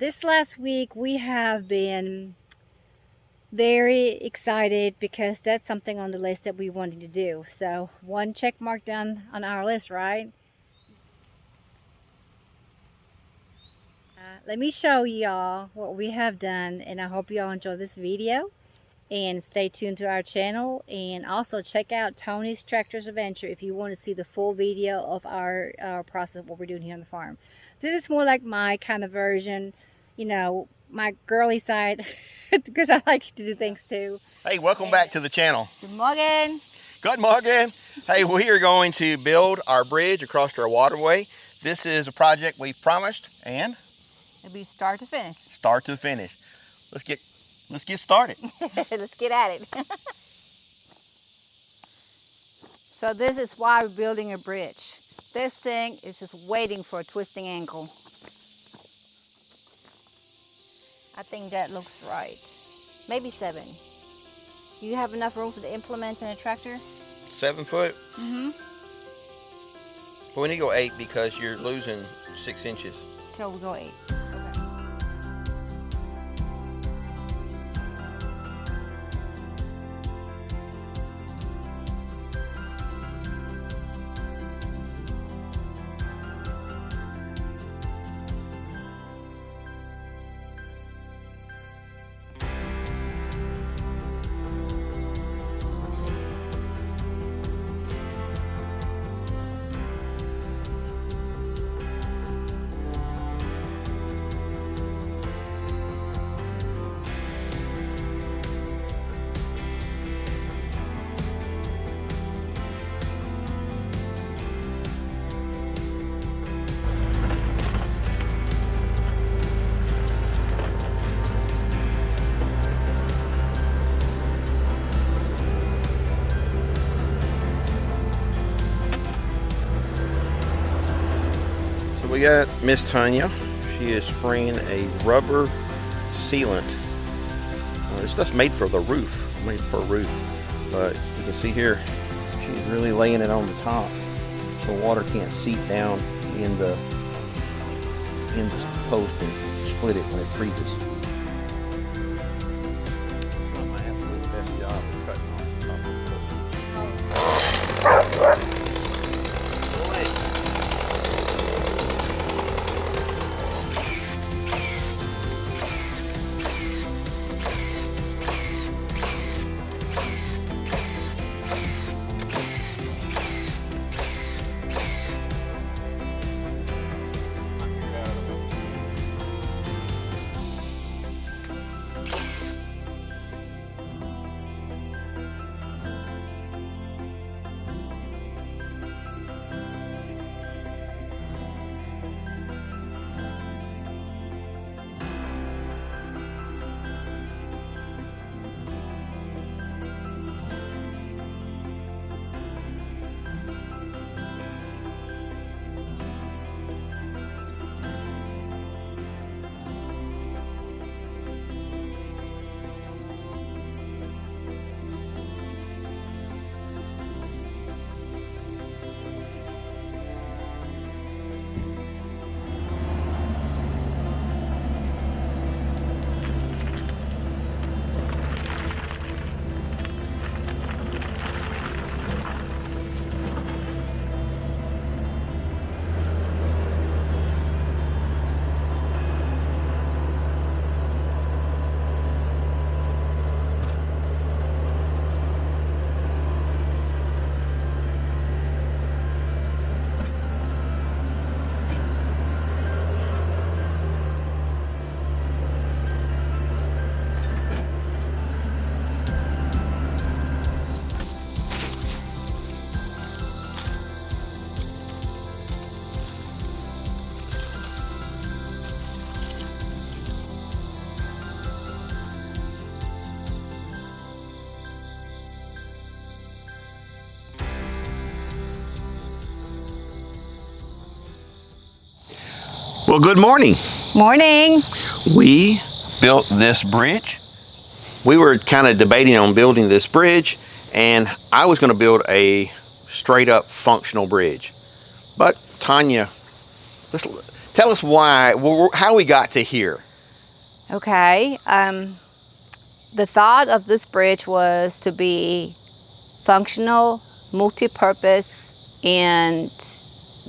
This last week we have been very excited because that's something on the list that we wanted to do. So one check mark done on our list, right? Let me show y'all what we have done, and I hope y'all enjoy this video and stay tuned to our channel, and also check out Tony's Tractors Adventure if you want to see the full video of our process, what we're doing here on the farm. This is more like my kind of version, you know, my girly side, because I like to do things too. Hey, welcome back to the channel. Good morning. Good morning. Hey, we are going to build our bridge across our waterway. This is a project we've promised, and It'll be start to finish. Start to finish. Let's get started. Let's get at it. So this is why we're building a bridge. This thing is just waiting for a twisting ankle. I think that looks right. Maybe 7. You have enough room for the implements and a tractor? 7 foot. Mm-hmm. But we need to go 8 because you're losing 6 inches. So we'll go 8. We got Miss Tanya. She is spraying a rubber sealant. This stuff's made for the roof, made for a roof. But you can see here, she's really laying it on the top so water can't seep down in the post and split it when it freezes. My absolute best job of cutting off the top of the post. Well, good morning. Morning. We built this bridge. We were kind of debating on building this bridge, and I was going to build a straight up functional bridge. But Tanya, tell us why, how we got to here. Okay. The thought of this bridge was to be functional, multi-purpose, and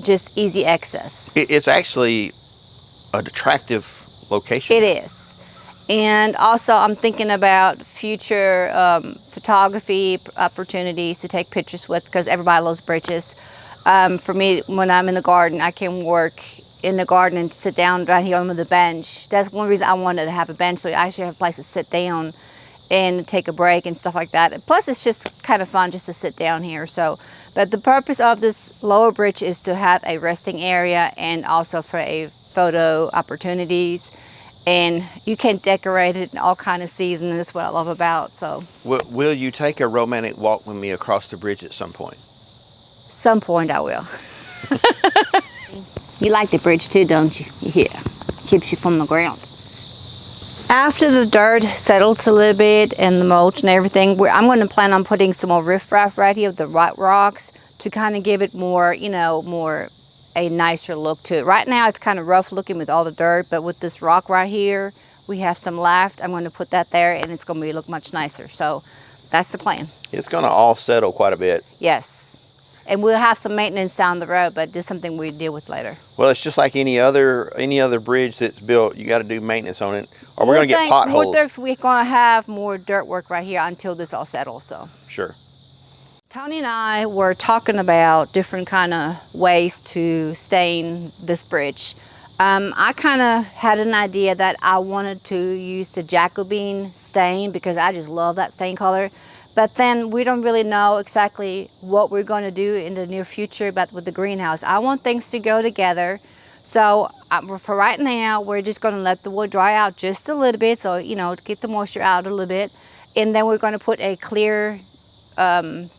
just easy access. It's actually an attractive location. It is. And also I'm thinking about future photography opportunities to take pictures with, because everybody loves bridges. For me, when I'm in the garden, I can work in the garden and sit down right here on the bench. That's one reason I wanted to have a bench, so I actually have a place to sit down and take a break and stuff like that. And plus, it's just kind of fun just to sit down here. So, but the purpose of this lower bridge is to have a resting area and also for a photo opportunities. And you can decorate it in all kind of seasons. That's what I love about. So, Will you take a romantic walk with me across the bridge at some point? some point I will. You like the bridge too, don't you? Yeah, keeps you from the ground. After the dirt settles a little bit and the mulch and everything, I'm going to plan on putting some more riffraff right here, the white rocks, to kind of give it more, you know, more a nicer look to it. Right now it's kind of rough looking with all the dirt, but with this rock right here, we have some left. I'm going to put that there and it's going to look much nicer. So that's the plan. It's going to all settle quite a bit. Yes. And we'll have some maintenance down the road, but this is something we deal with later. Well, it's just like any other bridge that's built. You got to do maintenance on it, or we're going to get potholes. More dirt, we're going to have more dirt work right here until this all settles. So Sure. Tony and I were talking about different kind of ways to stain this bridge. I kind of had an idea that I wanted to use the Jacobine stain because I just love that stain color. But then we don't really know exactly what we're going to do in the near future but with the greenhouse. I want things to go together. So for right now, we're just going to let the wood dry out just a little bit. So, you know, to get the moisture out a little bit. And then we're going to put a clear, I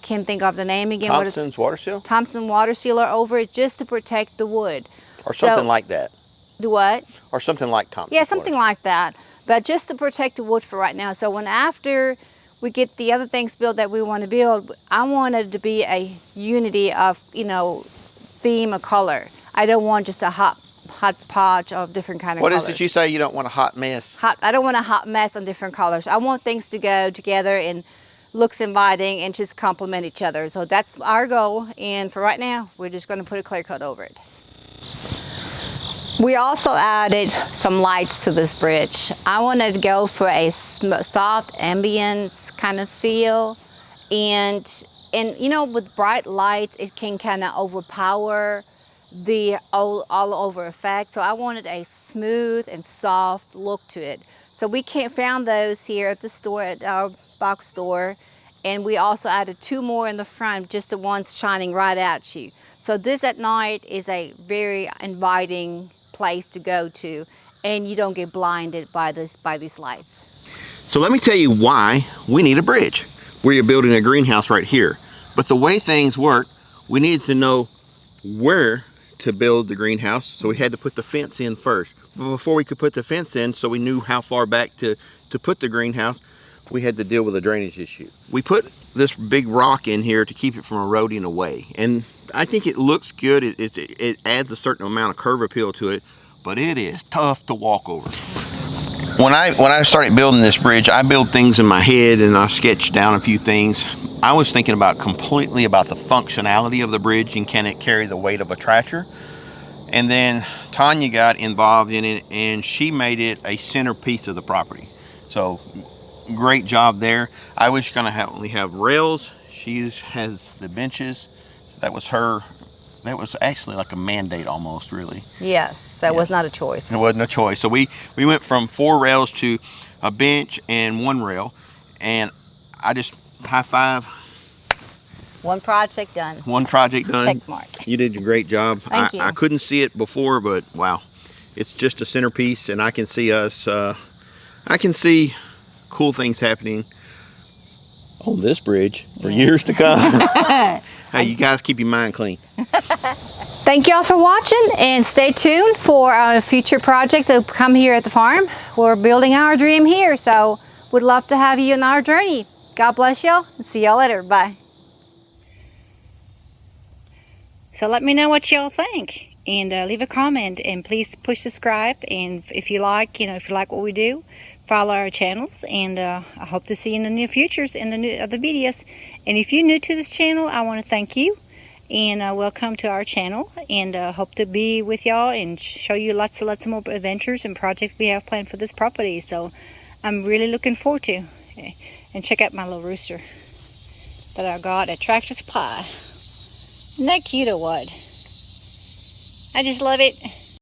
can't think of the name again. Thompson's water seal? Thompson water sealer over it just to protect the wood. Or something like that. Do what? Or something like Thompson's. Yeah, something like that. But just to protect the wood for right now. So when after we get the other things built that we want to build, I want it to be a unity of, you know, theme of color. I don't want just a hodgepodge of different kind of colors. What did you say? You don't want a hot mess? I don't want a hot mess on different colors. I want things to go together and looks inviting and just complement each other. So that's our goal. And for right now, we're just going to put a clear coat over it. We also added some lights to this bridge. I wanted to go for a soft ambience kind of feel. And you know, with bright lights, it can kind of overpower the all over effect. So I wanted a smooth and soft look to it. So we found those here at the store, at our box store. And we also added 2 more in the front, just the ones shining right at you. So this at night is a very inviting place to go to, and you don't get blinded by these lights. So let me tell you why we need a bridge. We're building a greenhouse right here. But the way things work, we needed to know where to build the greenhouse, so we had to put the fence in first. But before we could put the fence in, so we knew how far back to put the greenhouse, we had to deal with a drainage issue. We put this big rock in here to keep it from eroding away. And I think it looks good. It adds a certain amount of curve appeal to it, but it is tough to walk over. When I started building this bridge, I built things in my head and I sketched down a few things. I was thinking completely about the functionality of the bridge and can it carry the weight of a tractor. And then Tanya got involved in it and she made it a centerpiece of the property. So great job there. I was going to only have rails. She has the benches. That was actually like a mandate almost, really. Yes, that was not a choice. It wasn't a choice. So we went from 4 rails to a bench and 1 rail, and I just high five. One project done. One project done. Check mark. You did a great job. Thank you. I couldn't see it before, but wow, it's just a centerpiece, and I can see us. I can see cool things happening on this bridge for years to come. Hey, you guys keep your mind clean. Thank y'all for watching, and stay tuned for our future projects that come here at the farm. We're building our dream here, so we'd love to have you on our journey. God bless y'all, and see y'all later. Bye. So let me know what y'all think. and leave a comment, and please push subscribe. And if you like, if you like what we do, follow our channels. And I hope to see you in the near futures in the new other videos. And if you're new to this channel, I want to thank you and welcome to our channel. And hope to be with y'all and show you lots of more adventures and projects we have planned for this property. So I'm really looking forward to. And check out my little rooster that I got at Tractor Supply. Isn't that cute or what? I just love it.